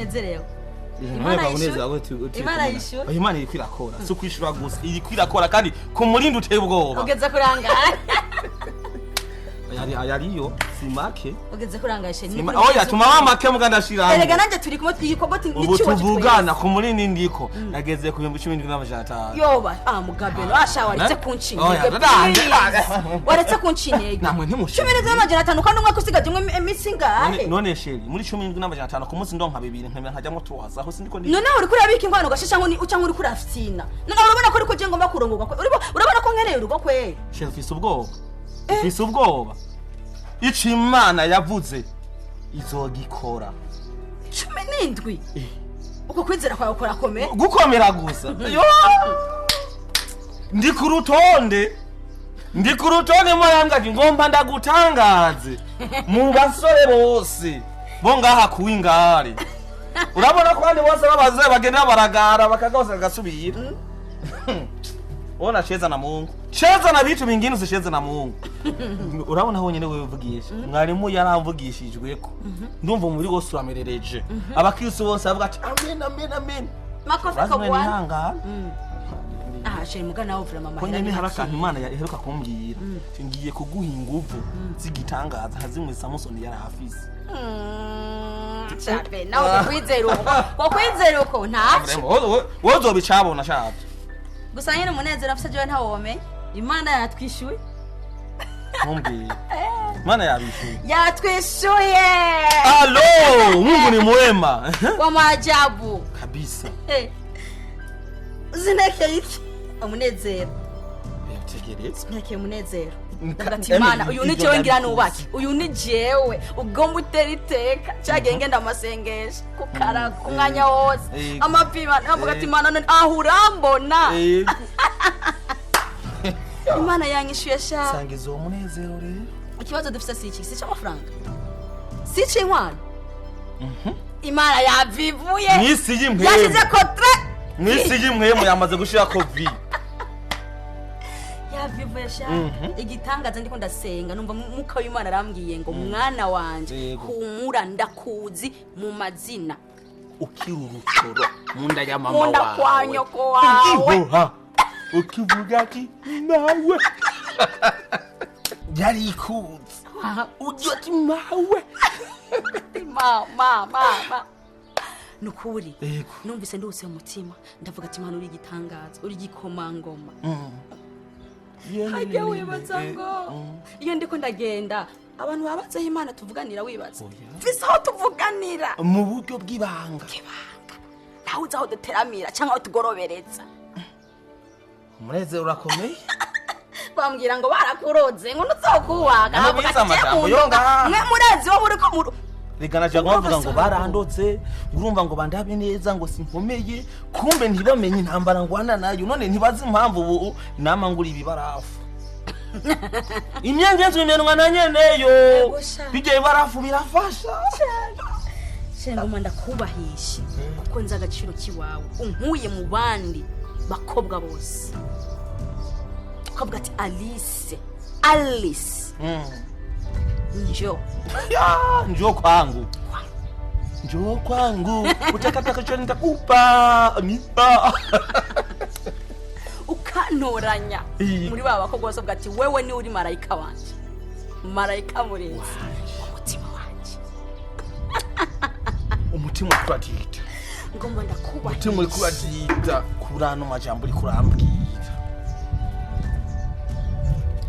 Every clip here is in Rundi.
unezerewe Imana yishyura. Imana iri kwirakora. Si kwishura gusa. Iri kwirakora kandi ku murindi uteye ubwoba. Ugeze kurangara. Ayariyo simake. Ugeze kurangashe. Oya tuma wamake mugandashira. Erega nanje turi kumwe twikoboti n'icyuho. Tuvugana ku murindi ndiko. Nageze ku 17,500. Yoba mugabeno ashawaritse kunshinyege. Waretse kunshinyege. Namwe ntimushye. 17,500 kandi umwe kusigaje umwe iminsi ngahe. None sheri muri 17,500 ku munsi ndonka 2 nkemera nkajyamo tuwaza aho sindiko ndi. None uri kurabika inkwano gashisha ngo uca uri kurafina. None urabona ko uri kuje ngomba kurongorwa. Urabona ko nkeneye urugo kwe. Sheri fise ubwoba. Fise ubwoba. Ico Imana yavuze izogikora. 17. Uko kwizera kwawe kurakome? Gukomera gusa. Yo! Ndi ku rutonde mwarambwa ngomba ndagutangaze. Mu basore bose bo ngaha kuwingare. Urabona ko bandi bose babaze bagenda baragara bakagose gasubira. Ona cheza na Mungu. Cheza na vitu vingine usicheze na Mungu. Urabona ho nyene wewe uvugisha. Mwarimu yaramvugishijweko. Ndumva muri wose uramerereje. Abakristo bose bavuga ati amen amen amen. Makofi ko bwana. Sheri mugana nawe vura mama. Konye ni haraka Imana yaheruka kumbwira. Ngiye kuguha inguvu zigitangaza hazimwe Samson yari afise. Chape nawe kwizera uko ntacyo. Wozo bicabona shaje. Gusa nyine umunezero afite je ntawome. Imana yatwishuye. Mumbi. Imana yabishuye. Yatwishuye. Allo, Mungu ni mwema. Kwa maajabu. Kabisa. Zineke iki? Umunezero. Tegeretse. Zineke umunezero. Ndagati Imana uyu ni jewe ngira nubaki. Uyu ni jewe ugomba utera iteka. Cyagenge ndamasengesha kukara kumwanya wose. Amapima navuga ati Imana none ahurambona. Imana yanyishuye sha. Sangizo umunezero rero. Ikibazo dufite siki si cy'amafaranga. Si cy'inkwano. Imana yavivuye. Mwisi y'imwe. Yashize kotre. Mwisi y'imwe yamaze gushira covid. Yavivuye sha. Igitangaza ndiko ndasenga numva muka w'Imana arambwiye ngo mwana wanje humura ndakuzi mu mazina. Ukirurutoro munda ya mama wawe. Munda kwa nyoko wawe. Ukivuga ati nawe. Yari ikuzi. Ujya ati mawe. Mama. Nukuri. Numvise ndose umutima. Ndavuga ati Imana uri gitangaza, uri gikomangoma. Hajya wibaza ngo iyo ndiko ndagenda abantu babazeho Imana tuvuganira wibaza. Fise aho tuvuganira mu buryo bw'ibanga. Nawe uzaho duteramira cyangwa aho tugorobereza. Umunezero urakomeye. Bambwira ngo barakuroze ngo ntuzokuwaga. Mwe murezi wo buriko mu Rigana cyangwa bavuga ngo barandotse urumva ngo bandabe neza ngo sinkomeye kumbe ntibamenye intambara ngwana nayo none ntibazi impamvu ubu namangura ibibarafu. Imyangenzo imenwa na nyeneyo. Bijye barafu birafasha. Shenga manda kubahisha kuko nza agaciro kiwawe unkuye mu bandi bakobwa bose. Ukabwa ati Alice. Njoo kwangu. Utakataka cyo nitakupa mipa. Ukanoranya muri baba bakobwa bose bwati wewe ni uri marayika wanje. Marayika murenzi. Umutima wanje. Umutima kuradita. Ngomba ndakuba. Umutima uri kuradita kurano majambo uri kurambwira.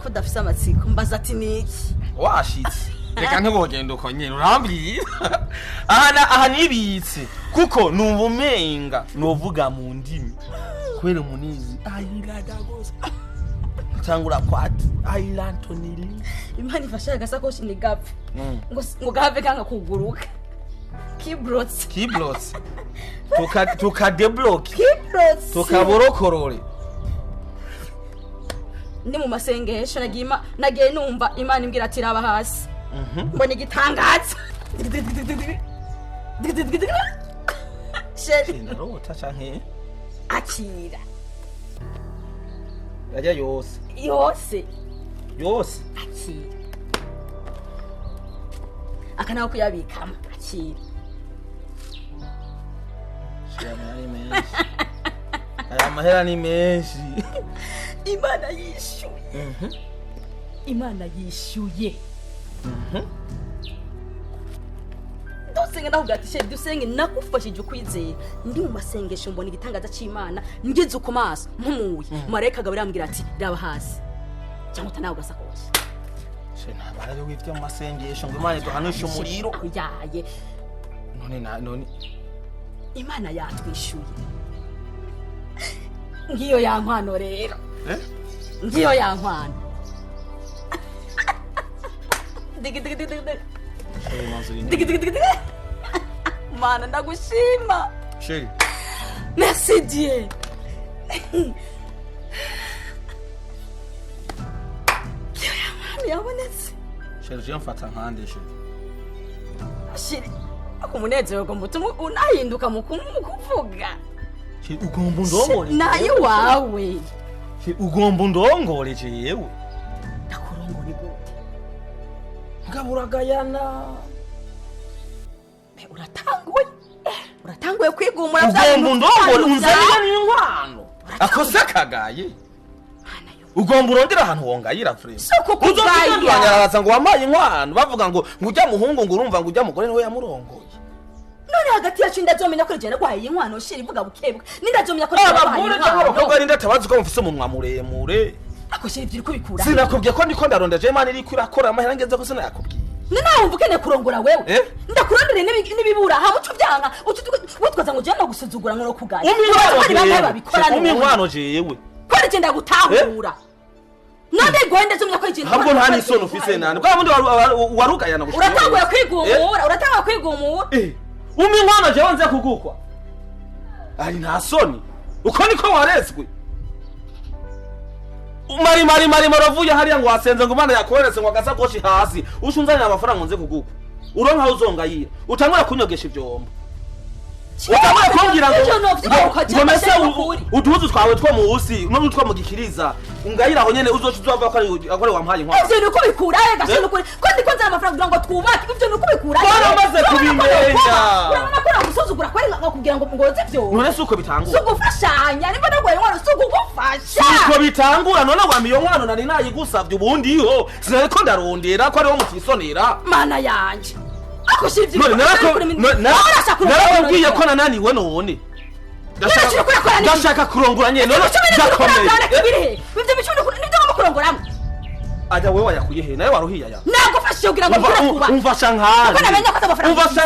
Kudafise amatsiko mbaza ati niki? Washitse. Reka ntibogenda uko nyene urambwira. Aha nibitse kuko nubumenga novuga mu ndimi. Kwere munizi ayirada gose. Tangura kwati ayilantonili. Imana ifasha gasakoshi ni gapfe. Ngo gave kanga kuguruka. Kibrots. Tuka deblock. Kibrots. Tukaborokorore. Ndi mu masengesho nagiye numva Imana imbwira ati raba hasi. Mbona igitangaza. Sheri narota canke akira. Yajya yose. Akira. Akanaho kuyabikama akira. aya mahera ni menshi. Imana yishuye. Imana yishuye. Dusenge ndavuga ati sheri dusenge nakufashije ukwizera ndi mu masengesho mbona igitangaza cy'Imana ngeze ku maso mpumuye marayika Gabriel ambwira ati raba hasi cyangwa utanawe gasakoshi sheri ntabare wifite mu masengesho ngo Imana iduhanishe umuriro yaye none Imana yatwishuye ngiyo yankwano rero ngiyo yankwano Mana ndagushima sheri merci Dieu yabonetse sheri je mfata nkande sheri akumunezero ngo mutuma unahinduka mu kuvuga sheri ugomba ndongore nayo wawe sheri ugomba ndongore jewe ndakurongore gute ngaburagayana uratanguye kwigumura ugomba ndongore unzanira n'inkwano akose kagaye ugomba urondera ahantu wongayira frere uzokuganyaraza ngo wamaye inkwano bavuga ngo ujya muhungu ngo urumva ngo ujya mugore niwe yamurongoye none hagati yacu ndazomenya ko rigenda kwaye inkwano shiri vuga bukebwa nindazomenya ko abagore cyangwa abakobwa ari ndatabazi ko mufise umunwa muremure ako shiri byiri kubikura sinakubwiye ko ndiko ndaronda je Imana iri kwirakora amahera ngeze ko sinakubwiye nawe umva ukene kurongora wewe ndakurondere n'ibibura ha muco byanga utwaza ngo je no gusuzugura ngo no kuganya umwinkwano jewe ko rigenda gutahura nande gwende zumya ko ikintu habwo nta nisono ufise nande kwa mundi warugayana gushika uratanguye kwigumura umwinkwano jewe nze kugukwa ari nta soni uko niko warezwe mari maravuye hariya ngo wasenze ngo Imana yakohereze ngo agasakoshi hasi ushunzanira amafaranga nze kugukwa uronka uzongayira utangura kunyogesha ivyombo utangura kumbwira ngo mese uduhuzu twawe two musi no mutwa mu gikiriza ungayira aho nyene uzoca uzova ko ari wampaye inkwano ivyo nuko bikura gashe nuko ko ndiko nzana amafaranga ngo twubake ivyo nuko bikura baramaze kubimenya urabona ko nagusuzugura kwari ngakubwira ngo ngoze vyo none suko bitangura sugufashanya nimba nagwaye inkwano sugufasha suko bitangura none wamiye inkwano nari nayigusavye ubundi ho sinariko ndarondera ko ari wo mutisonera mana yanje narakubwiye ko nananiwe none ndashaka kurongora nyene none ndakomeye ivyo bicune nibyo mukurongoramo aja wewe yakuye he naye waruhiya ya nagufashije kugira ngo mvuga umfasha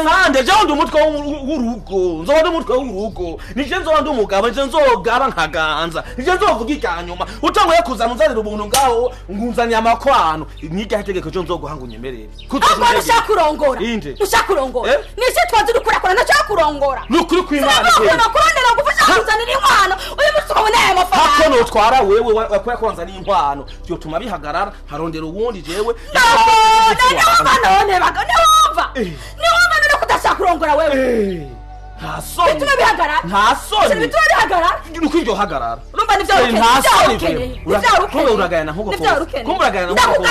nkande je ndi umutwe w'urugo nzoba umutwe w'urugo nije nzoba ndi umugabo nije nzogaba nkaganza nije nzovuga ikanyuma utangoye kuzana unzanira ubuntu ngaho ngunzaniye amakwano nijya hategeko cyo nzoguhanga unyemerere kuko ushaka kurongora ushaka kurongora nise twazi rukurakora nashaka kurongora nukuri kw'Imana kurondera gufasha kuzanira inkwano uyu musuko naye amafaranga hako no twara wewe wakwaya kwanzanira inkwano byo tuma bihagarara harondera uwundi jewe none bagane wumva none kudashaka kurongora wewe nta soni bituma bihagarara nta soni bituma bihagarara nuko iryo hagarara urumva nivyo ukene nivyo uragayana nkuko kumuragayana nkuko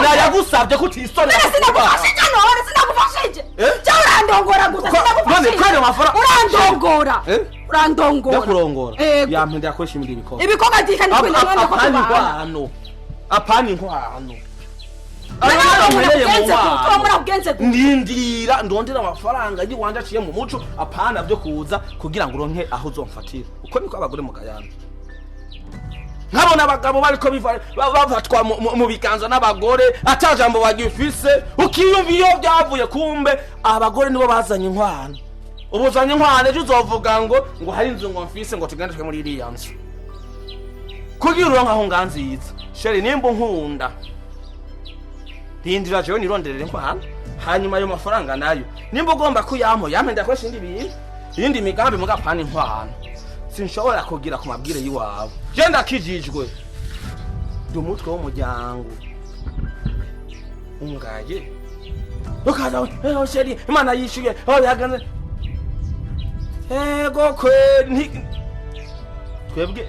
nayagusabye ko utisonera sinagufashije none sinagufashije cyangwa urandongora gusa sinagufashije none kandi amafaranga urandongora ndakurongora yampende yakoresha imbere ibikorwa dikani kwe apana inkwano ndindira ndondera amafaranga yiwanje aciye mu muco apana byo kuza kugira ngo uronke aho uzomfatira uko niko abagore mu kayanja nkabona abagabo bariko bafatwa mu biganza n'abagore atajambo bagifise ukiyumva iyo byavuye kumbe abagore nibo bazanye inkwano ubuzanye inkwano ejo uzovuga ngo hari inzu ngo mfise ngo tugende twe muri iriya nzu kugira uronka aho nganziza sheri nimba nkunda rindira jewe nironderere inkwano hanyuma ayo mafaranga nayo nimba ugomba kuyampo yampe ndakoresha indi migambi mugapana inkwano sinshobora kugira ku mabwire yiwawe je ndakijijwe ndi umutwe w'umuryango ungaye ukaza sheri Imana yishuye aho yaganze ego kweli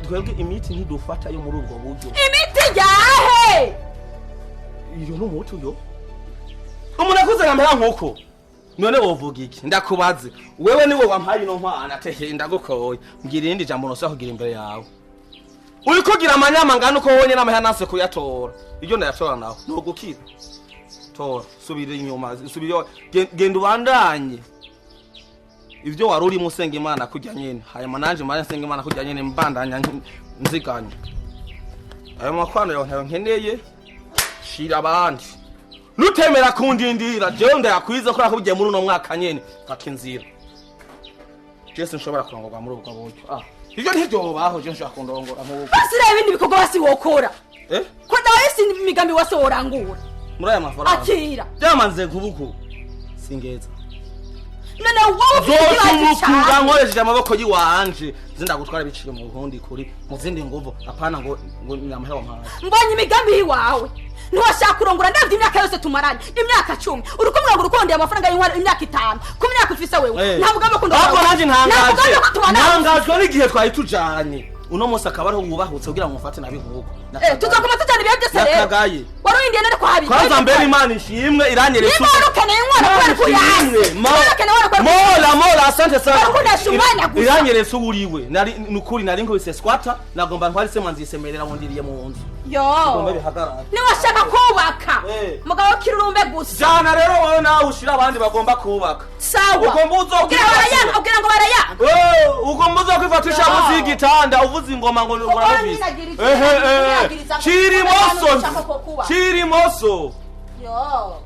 twebwe imiti ntidufata yo muri ubwo buryo imiti yahe iyo n'umuti yo umuntu akuze nkamera nkuko none wovuga iki ndakubaze wewe niwe wampaye ino nkwana tehe ndagukoye mbwira irindi jambo nose kugira imbere yawe uri kugira amanyama ngana uko wonye n'amahanase kuyatora iryo ndayatora nawe ntugukira tora subira inyuma subira genda ubandanye ivyo wari uri musenga Imana kujya nyene hanyuma nanje mara nsenga Imana kujya nyene mbandanya nziganye ayo makwano yo nkeneye shira abandi nutemera kundindira jewe ndayakwiza ko nakubwiye muri uno mwaka nyene kakinzira Jesse nshobora kurongorwa muri ubwo buryo ivyo ntibyo baho je nshaka kundongora nk'uko basi reba ibindi bikorwa basi wokora ko nawe si imigambi wase worangura muri aya mafaranga akira byamanze kubuko singeza none wowe ukura nkoresheje amaboko yiwanje zindagutwara biciye mu Burundi kuri mu zindi nguvu apana ngo nyamahera wampaye mbonye imigambi yiwawe ntiwashaka kurongora ndavye imyaka yose tumaranye imyaka 10 uruko murangura ukondeye amafaranga y'inkwano imyaka 5 ku myaka ufise wewe ntabwo amukunda ahubwo nanje ntangajwe n'igihe twari tujanye uno munsi akaba ari wubahutse kugira ngo mufate nabi nk'uko tuzakoma tujana ibihe byose rero nakagaye waruhindiye nari ko habi kwanza mbere Imana ishimwe iranyeretse Imana ukeneye inkwano kwari kuyazi mola asante sana urashumanya gusa iranyeretse uburiwe nari nukuri nari nkubise squatter nagomba ntwari se manzisemerera ngo ndiriye mu nzu yo ni washaka kubaka mugabo kirurumbe gusa jana rero wowe nawe ushira abandi bagomba kubaka sawa ugomba ugira ngo baraya ugomba uzokwifatisha muzi igitanda uvuze ingoma ngo urabuvise chiri moso yo